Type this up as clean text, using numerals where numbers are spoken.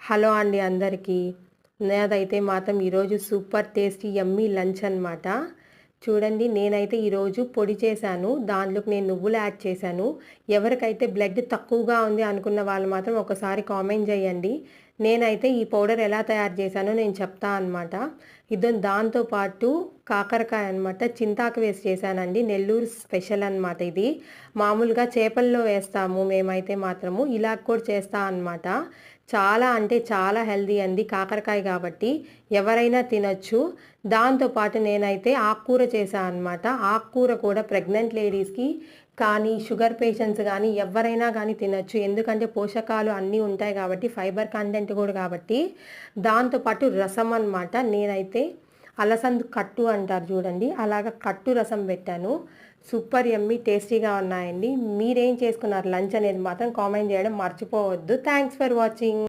Hello అండి అందరికీ. నాదైతే మాత్రం ఈరోజు సూపర్ టేస్టీ యమ్మీ లంచ్ అనమాట. చూడండి, నేనైతే ఈరోజు పొడి చేశాను. దాంట్లోకి నేను నువ్వులు యాడ్ చేశాను. ఎవరికైతే బ్లడ్ తక్కువగా ఉంది అనుకున్న వాళ్ళు మాత్రం ఒకసారి కామెంట్ చేయండి. నేనైతే ఈ పౌడర్ ఎలా తయారు చేశానో నేను చెప్తా అనమాట. దాంతోపాటు కాకరకాయ అనమాట, చింతాకు వేసి చేశానండి. నెల్లూరు స్పెషల్ అనమాట ఇది. మామూలుగా చేపల్లో వేస్తాము మేమైతే మాత్రము, ఇలా కూడా చేస్తా అనమాట. చాలా అంటే చాలా హెల్దీ అండి కాకరకాయ కాబట్టి ఎవరైనా తినొచ్చు. దాంతోపాటు నేనైతే ఆకుకూర చేశాను అనమాట. ఆకుకూర కూడా ప్రెగ్నెంట్ లేడీస్కి కానీ షుగర్ పేషెంట్స్ కానీ ఎవరైనా కానీ తినొచ్చు. ఎందుకంటే పోషకాలు అన్నీ ఉంటాయి కాబట్టి, ఫైబర్ కంటెంట్ కూడా కాబట్టి. దాంతోపాటు రసం అనమాట. నేనైతే అలసంద కట్టు అంటారు చూడండి, అలాగ కట్టు రసం పెట్టాను. సూపర్ యమ్మీ టేస్టీగా ఉన్నాయండి. మీరేం చేసుకున్నారు లంచ్ అనేది మాత్రం కామెంట్ చేయడం మర్చిపోవద్దు. Thanks for watching.